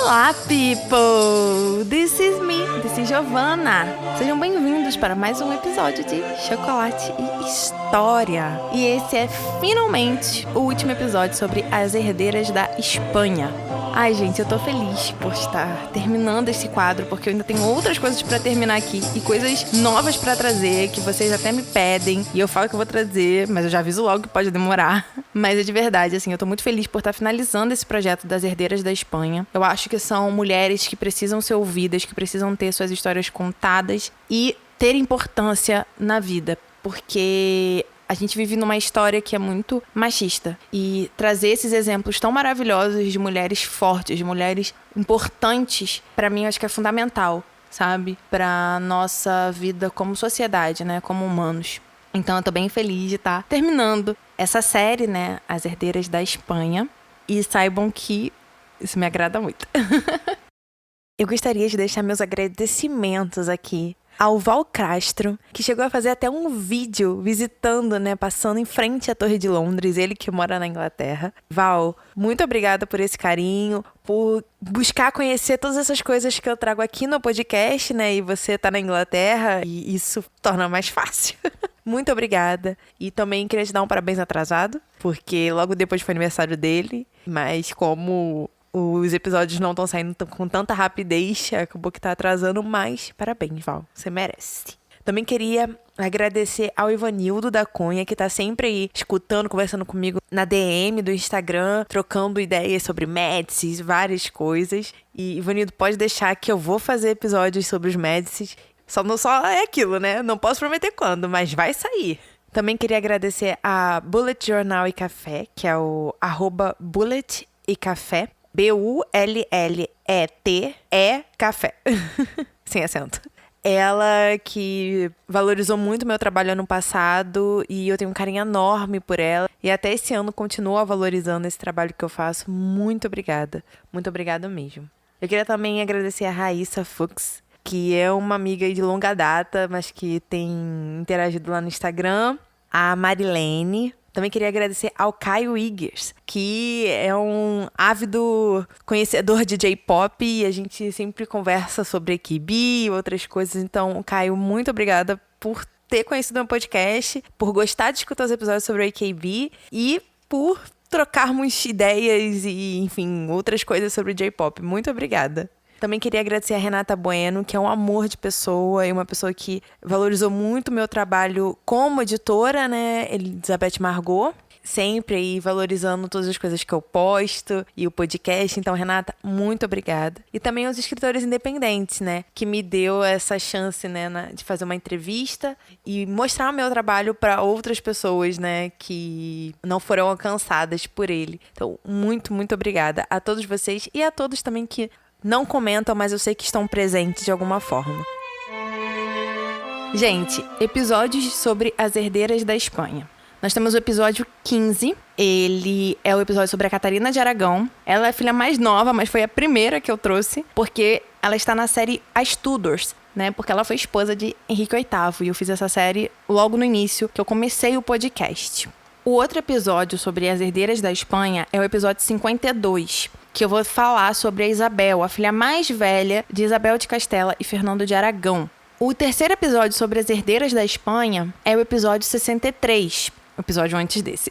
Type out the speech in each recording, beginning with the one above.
Olá, people! This is me, this is Giovanna. Sejam bem-vindos para mais um episódio de Chocolate e História. E esse é finalmente o último episódio sobre as herdeiras da Espanha. Ai, gente, eu tô feliz por estar terminando esse quadro, porque eu ainda tenho outras coisas pra terminar aqui e coisas novas pra trazer, que vocês até me pedem, e eu falo que eu vou trazer, mas eu já aviso logo que pode demorar. Mas é de verdade, assim, eu tô muito feliz por estar finalizando esse projeto das herdeiras da Espanha. Eu acho que são mulheres que precisam ser ouvidas, que precisam ter suas histórias contadas e ter importância na vida, porque a gente vive numa história que é muito machista. E trazer esses exemplos tão maravilhosos de mulheres fortes, de mulheres importantes, pra mim, eu acho que é fundamental, sabe? Pra nossa vida como sociedade, né? Como humanos. Então, eu tô bem feliz de estar terminando essa série, né? As Herdeiras da Espanha. E saibam que isso me agrada muito. Eu gostaria de deixar meus agradecimentos aqui ao Val Castro, que chegou a fazer até um vídeo visitando, né, passando em frente à Torre de Londres, ele que mora na Inglaterra. Val, muito obrigada por esse carinho, por buscar conhecer todas essas coisas que eu trago aqui no podcast, né, e você tá na Inglaterra, e isso torna mais fácil. Muito obrigada. E também queria te dar um parabéns atrasado, porque logo depois foi aniversário dele, mas como os episódios não estão saindo com tanta rapidez, acabou que tá atrasando, mas parabéns, Val, você merece. Também queria agradecer ao Ivanildo da Cunha, que tá sempre aí escutando, conversando comigo na DM do Instagram, trocando ideias sobre Médicis, várias coisas. E Ivanildo, pode deixar que eu vou fazer episódios sobre os Médicis. Só é aquilo, né? Não posso prometer quando, mas vai sair. Também queria agradecer a Bullet Jornal e Café, que é o @Bullet e Café. BULLET Café. Sem acento. Ela que valorizou muito meu trabalho ano passado e eu tenho um carinho enorme por ela. E até esse ano continua valorizando esse trabalho que eu faço. Muito obrigada. Muito obrigada mesmo. Eu queria também agradecer a Raíssa Fux, que é uma amiga de longa data, mas que tem interagido lá no Instagram. A Marilene. Também queria agradecer ao Caio Iggers, que é um ávido conhecedor de J-pop e a gente sempre conversa sobre AKB e outras coisas. Então, Caio, muito obrigada por ter conhecido meu podcast, por gostar de escutar os episódios sobre AKB e por trocarmos ideias e, enfim, outras coisas sobre J-pop. Muito obrigada. Também queria agradecer a Renata Bueno, que é um amor de pessoa e uma pessoa que valorizou muito o meu trabalho como editora, né? Elizabeth Margot. Sempre aí valorizando todas as coisas que eu posto e o podcast. Então, Renata, muito obrigada. E também aos escritores independentes, né? Que me deu essa chance, né? De fazer uma entrevista e mostrar o meu trabalho para outras pessoas, né? Que não foram alcançadas por ele. Então, muito, muito obrigada a todos vocês e a todos também que não comentam, mas eu sei que estão presentes de alguma forma. Gente, episódios sobre as herdeiras da Espanha. Nós temos o episódio 15. Ele é o episódio sobre a Catarina de Aragão. Ela é a filha mais nova, mas foi a primeira que eu trouxe, porque ela está na série As Tudors, né? Porque ela foi esposa de Henrique VIII. E eu fiz essa série logo no início, que eu comecei o podcast. O outro episódio sobre as herdeiras da Espanha é o episódio 52, que eu vou falar sobre a Isabel, a filha mais velha de Isabel de Castela e Fernando de Aragão. O terceiro episódio sobre as herdeiras da Espanha é o episódio 63, o episódio antes desse,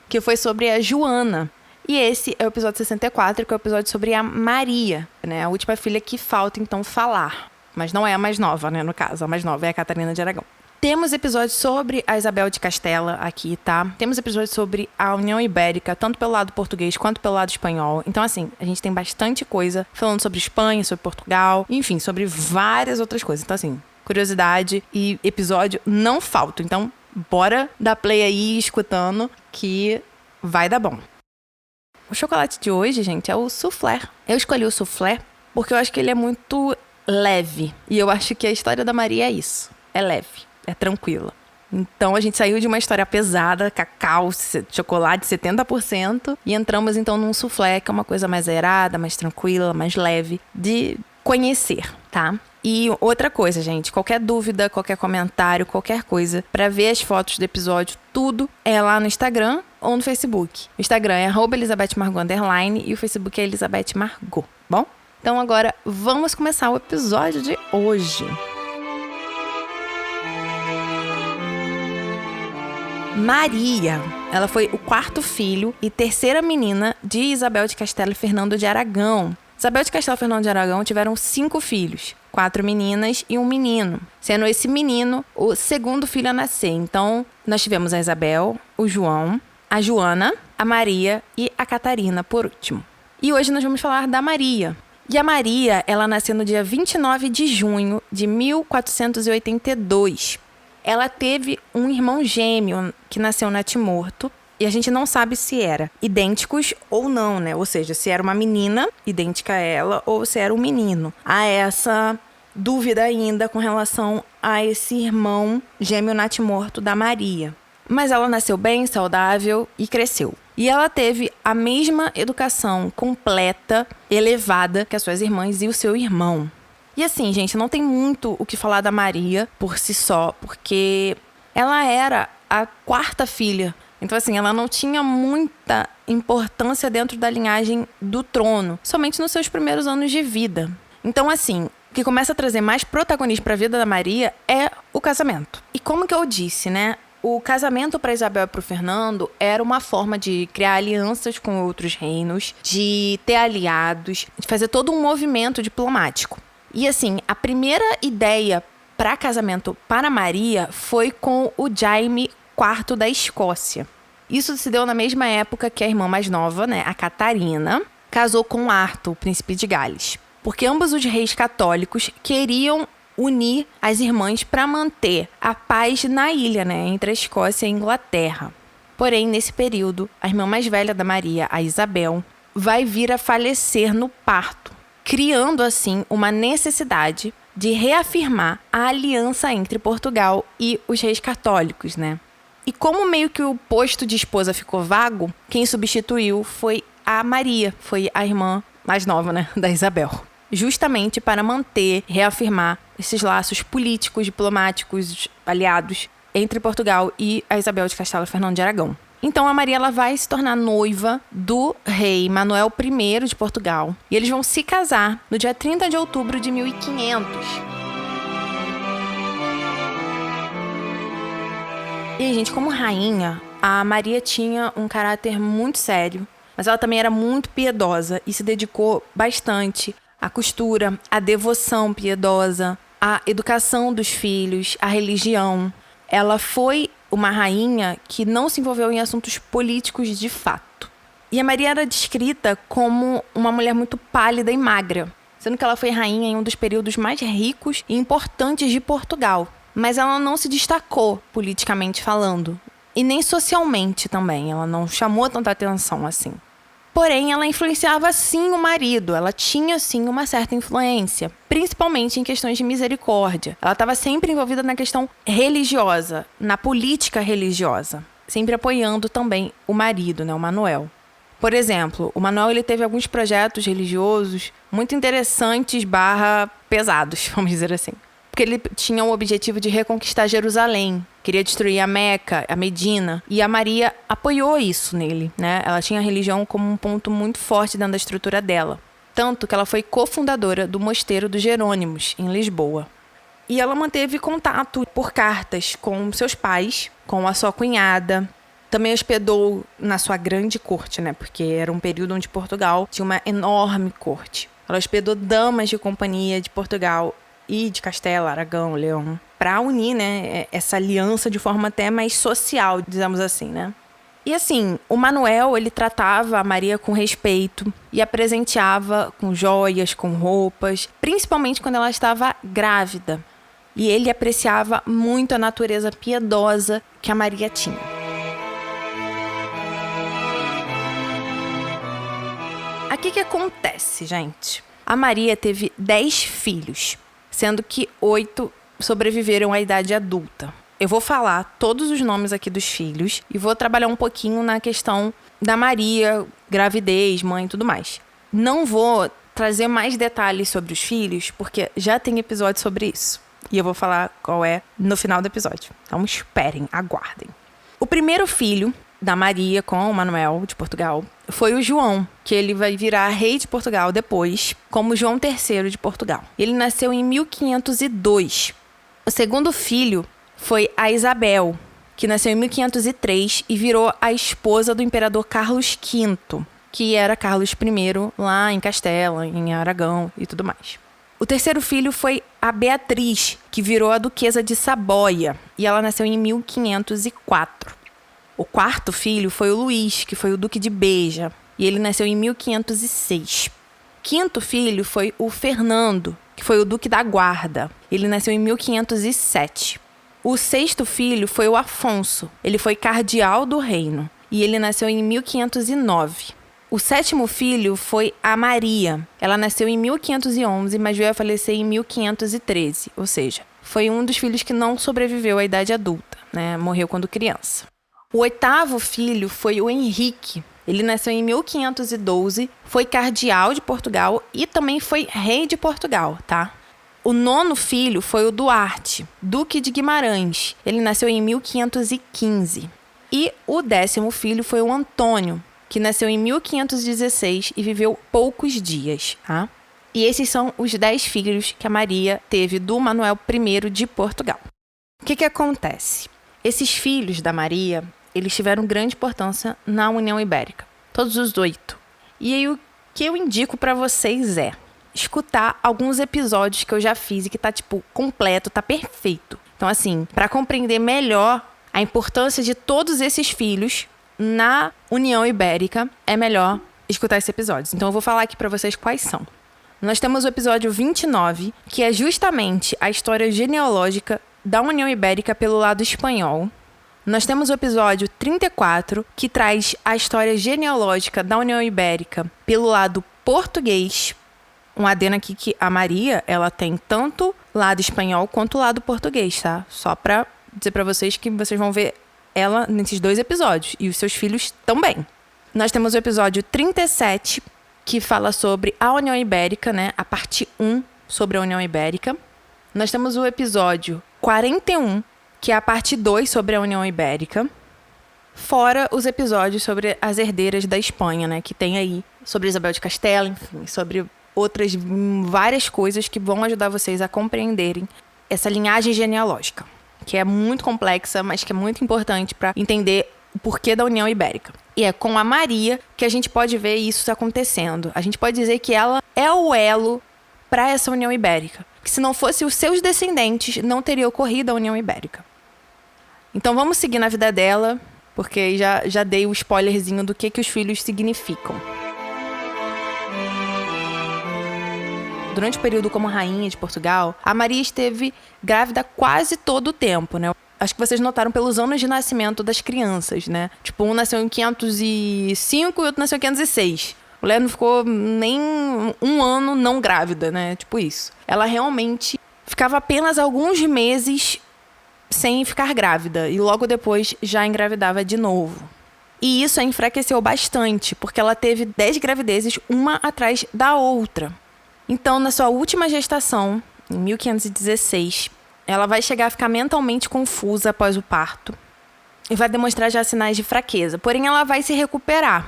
que foi sobre a Joana. E esse é o episódio 64, que é o episódio sobre a Maria, né? A última filha que falta, então, falar. Mas não é a mais nova, né? No caso, a mais nova é a Catarina de Aragão. Temos episódios sobre a Isabel de Castela aqui, tá? Temos episódios sobre a União Ibérica, tanto pelo lado português quanto pelo lado espanhol. Então, assim, a gente tem bastante coisa falando sobre Espanha, sobre Portugal, enfim, sobre várias outras coisas. Então, assim, curiosidade e episódio não faltam. Então, bora dar play aí escutando que vai dar bom. O chocolate de hoje, gente, é o soufflé. Eu escolhi o soufflé porque eu acho que ele é muito leve. E eu acho que a história da Maria é isso. É leve. É tranquila. Então, a gente saiu de uma história pesada, cacau, chocolate 70%, e entramos, então, num soufflé, que é uma coisa mais aerada, mais tranquila, mais leve, de conhecer, tá? E outra coisa, gente, qualquer dúvida, qualquer comentário, qualquer coisa, pra ver as fotos do episódio, tudo é lá no Instagram ou no Facebook. O Instagram é @ElizabethMargot_ e o Facebook é Elizabeth Margot, bom? Então agora vamos começar o episódio de hoje. Maria, ela foi o quarto filho e terceira menina de Isabel de Castelo e Fernando de Aragão. Isabel de Castelo e Fernando de Aragão tiveram 5 filhos, 4 meninas e um menino, sendo esse menino o segundo filho a nascer. Então, nós tivemos a Isabel, o João, a Joana, a Maria e a Catarina, por último. E hoje nós vamos falar da Maria. E a Maria, ela nasceu no dia 29 de junho de 1482. Ela teve um irmão gêmeo que nasceu natimorto. E a gente não sabe se era idênticos ou não, né? Ou seja, se era uma menina idêntica a ela ou se era um menino. Há essa dúvida ainda com relação a esse irmão gêmeo natimorto da Maria. Mas ela nasceu bem, saudável e cresceu. E ela teve a mesma educação completa, elevada que as suas irmãs e o seu irmão. E assim, gente, não tem muito o que falar da Maria por si só, porque ela era a quarta filha. Então, assim, ela não tinha muita importância dentro da linhagem do trono, somente nos seus primeiros anos de vida. Então, assim, o que começa a trazer mais protagonismo para a vida da Maria é o casamento. E como que eu disse, né? O casamento para Isabel e para o Fernando era uma forma de criar alianças com outros reinos, de ter aliados, de fazer todo um movimento diplomático. E, assim, a primeira ideia para casamento para Maria foi com o Jaime IV da Escócia. Isso se deu na mesma época que a irmã mais nova, né, a Catarina, casou com Arthur, príncipe de Gales. Porque ambos os reis católicos queriam unir as irmãs para manter a paz na ilha, né, entre a Escócia e a Inglaterra. Porém, nesse período, a irmã mais velha da Maria, a Isabel, vai vir a falecer no parto, criando assim uma necessidade de reafirmar a aliança entre Portugal e os reis católicos, né? E como meio que o posto de esposa ficou vago, quem substituiu foi a Maria, foi a irmã mais nova, né, da Isabel. Justamente para manter, reafirmar esses laços políticos, diplomáticos, aliados entre Portugal e a Isabel de Castelo e Fernando de Aragão. Então a Maria ela vai se tornar noiva do rei Manuel I de Portugal. E eles vão se casar no dia 30 de outubro de 1500. E, gente, como rainha, a Maria tinha um caráter muito sério, mas ela também era muito piedosa e se dedicou bastante à costura, à devoção piedosa, à educação dos filhos, à religião. Ela foi uma rainha que não se envolveu em assuntos políticos de fato. E a Maria era descrita como uma mulher muito pálida e magra, sendo que ela foi rainha em um dos períodos mais ricos e importantes de Portugal. Mas ela não se destacou politicamente falando. E nem socialmente também. Ela não chamou tanta atenção assim. Porém, ela influenciava sim o marido. Ela tinha sim uma certa influência. Principalmente em questões de misericórdia. Ela estava sempre envolvida na questão religiosa. Na política religiosa. Sempre apoiando também o marido, né, o Manuel. Por exemplo, o Manuel ele teve alguns projetos religiosos muito interessantes / pesados, vamos dizer assim. Porque ele tinha o objetivo de reconquistar Jerusalém, queria destruir a Meca, a Medina, e a Maria apoiou isso nele, né? Ela tinha a religião como um ponto muito forte dentro da estrutura dela. Tanto que ela foi cofundadora do Mosteiro dos Jerônimos, em Lisboa. E ela manteve contato por cartas com seus pais, com a sua cunhada. Também hospedou na sua grande corte, né? Porque era um período onde Portugal tinha uma enorme corte. Ela hospedou damas de companhia de Portugal e de Castelo, Aragão, Leão, para unir, né, essa aliança de forma até mais social, dizemos assim, né? E assim, o Manuel, ele tratava a Maria com respeito e a presenteava com joias, com roupas, principalmente quando ela estava grávida. E ele apreciava muito a natureza piedosa que a Maria tinha. Aqui que acontece, gente? A Maria teve 10 filhos. Sendo que 8 sobreviveram à idade adulta. Eu vou falar todos os nomes aqui dos filhos e vou trabalhar um pouquinho na questão da Maria, gravidez, mãe e tudo mais. Não vou trazer mais detalhes sobre os filhos, porque já tem episódio sobre isso. E eu vou falar qual é no final do episódio. Então esperem, aguardem. O primeiro filho da Maria com o Manuel de Portugal foi o João, que ele vai virar rei de Portugal depois, como João III de Portugal. Ele nasceu em 1502. O segundo filho foi a Isabel, que nasceu em 1503 e virou a esposa do imperador Carlos V, que era Carlos I lá em Castela, em Aragão e tudo mais. O terceiro filho foi a Beatriz, que virou a duquesa de Saboia, e ela nasceu em 1504. O quarto filho foi o Luís, que foi o duque de Beja, e ele nasceu em 1506. Quinto filho foi o Fernando, que foi o duque da Guarda. Ele nasceu em 1507. O sexto filho foi o Afonso. Ele foi cardeal do reino, e ele nasceu em 1509. O sétimo filho foi a Maria. Ela nasceu em 1511, mas veio a falecer em 1513. Ou seja, foi um dos filhos que não sobreviveu à idade adulta, né? Morreu quando criança. O oitavo filho foi o Henrique. Ele nasceu em 1512, foi cardeal de Portugal e também foi rei de Portugal, tá? O nono filho foi o Duarte, duque de Guimarães. Ele nasceu em 1515. E o décimo filho foi o Antônio, que nasceu em 1516 e viveu poucos dias, tá? E esses são os 10 filhos que a Maria teve do Manuel I de Portugal. O que acontece? Esses filhos da Maria, eles tiveram grande importância na União Ibérica. Todos os 8. E aí o que eu indico para vocês é escutar alguns episódios que eu já fiz e que tá, completo, tá perfeito. Então, assim, para compreender melhor a importância de todos esses filhos na União Ibérica, é melhor escutar esses episódios. Então eu vou falar aqui para vocês quais são. Nós temos o episódio 29, que é justamente a história genealógica da União Ibérica pelo lado espanhol. Nós temos o episódio 34, que traz a história genealógica da União Ibérica pelo lado português. Um adendo aqui que a Maria, ela tem tanto lado espanhol quanto lado português, tá? Só para dizer para vocês que vocês vão ver ela nesses 2 episódios, e os seus filhos também. Nós temos o episódio 37, que fala sobre a União Ibérica, né? A parte 1 sobre a União Ibérica. Nós temos o episódio 41, que é a parte 2 sobre a União Ibérica. Fora os episódios sobre as herdeiras da Espanha, né? Que tem aí sobre Isabel de Castela, enfim, sobre outras várias coisas que vão ajudar vocês a compreenderem essa linhagem genealógica, que é muito complexa, mas que é muito importante para entender o porquê da União Ibérica. E é com a Maria que a gente pode ver isso acontecendo. A gente pode dizer que ela é o elo para essa União Ibérica. Que se não fosse os seus descendentes, não teria ocorrido a União Ibérica. Então vamos seguir na vida dela, porque já dei o spoilerzinho do que os filhos significam. Durante o período como rainha de Portugal, a Maria esteve grávida quase todo o tempo, né? Acho que vocês notaram pelos anos de nascimento das crianças, né? Um nasceu em 505 e o outro nasceu em 506. A mulher não ficou nem um ano não grávida, né? Isso. Ela realmente ficava apenas alguns meses sem ficar grávida e logo depois já engravidava de novo. E isso a enfraqueceu bastante, porque ela teve 10 gravidezes, uma atrás da outra. Então, na sua última gestação, em 1516, ela vai chegar a ficar mentalmente confusa após o parto e vai demonstrar já sinais de fraqueza. Porém, ela vai se recuperar,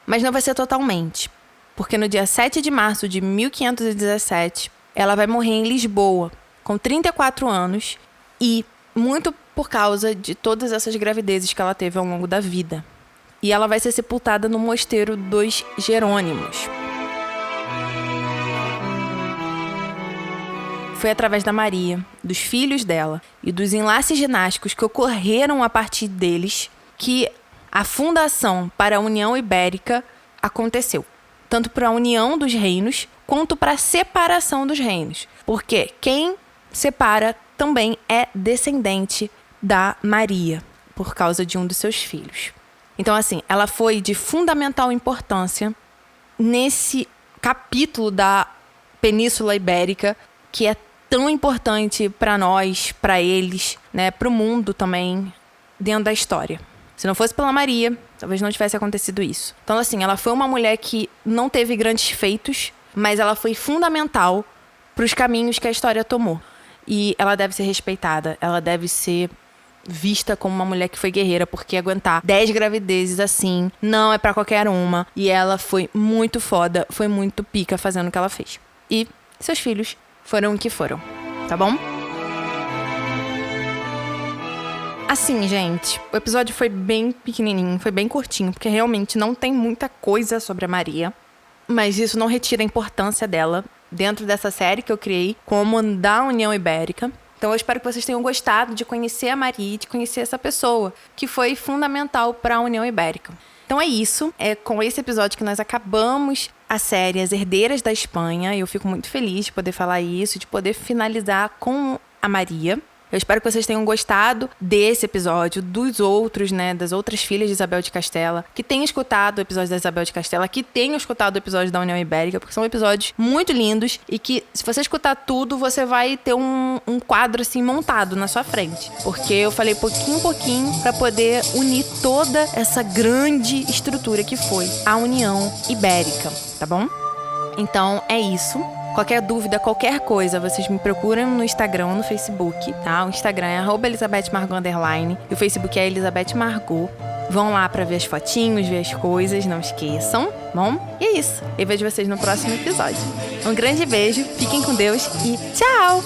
mas não vai ser totalmente, porque no dia 7 de março de 1517, ela vai morrer em Lisboa, com 34 anos, e muito por causa de todas essas gravidezes que ela teve ao longo da vida. E ela vai ser sepultada no Mosteiro dos Jerônimos. Foi através da Maria, dos filhos dela e dos enlaces dinásticos que ocorreram a partir deles que a fundação para a União Ibérica aconteceu. Tanto para a união dos reinos, quanto para a separação dos reinos. Porque quem separa também é descendente da Maria, por causa de um dos seus filhos. Então, assim, ela foi de fundamental importância nesse capítulo da Península Ibérica, que é tão importante para nós, para eles, né, para o mundo também, dentro da história. Se não fosse pela Maria, talvez não tivesse acontecido isso. Então, assim, ela foi uma mulher que não teve grandes feitos, mas ela foi fundamental para os caminhos que a história tomou. E ela deve ser respeitada, ela deve ser vista como uma mulher que foi guerreira, porque aguentar 10 gravidezes assim não é pra qualquer uma. E ela foi muito foda, foi muito pica fazendo o que ela fez. E seus filhos foram o que foram, tá bom? Assim, gente, o episódio foi bem pequenininho, foi bem curtinho, porque realmente não tem muita coisa sobre a Maria. Mas isso não retira a importância dela dentro dessa série que eu criei como da União Ibérica. Então eu espero que vocês tenham gostado de conhecer a Maria e de conhecer essa pessoa, que foi fundamental para a União Ibérica. Então é isso, é com esse episódio que nós acabamos a série As Herdeiras da Espanha. Eu fico muito feliz de poder falar isso, de poder finalizar com a Maria. Eu espero que vocês tenham gostado desse episódio, dos outros, né, das outras filhas de Isabel de Castela, que tenham escutado o episódio da Isabel de Castela, que tenham escutado o episódio da União Ibérica, porque são episódios muito lindos e que, se você escutar tudo, você vai ter um quadro, assim, montado na sua frente. Porque eu falei pouquinho em pouquinho pra poder unir toda essa grande estrutura que foi a União Ibérica, tá bom? Então, é isso. Qualquer dúvida, qualquer coisa, vocês me procuram no Instagram, no Facebook, tá? O Instagram é @ElisabethMargot_ e o Facebook é Elizabeth Margot. Vão lá pra ver as fotinhos, ver as coisas, não esqueçam, bom? E é isso. Eu vejo vocês no próximo episódio. Um grande beijo, fiquem com Deus e tchau!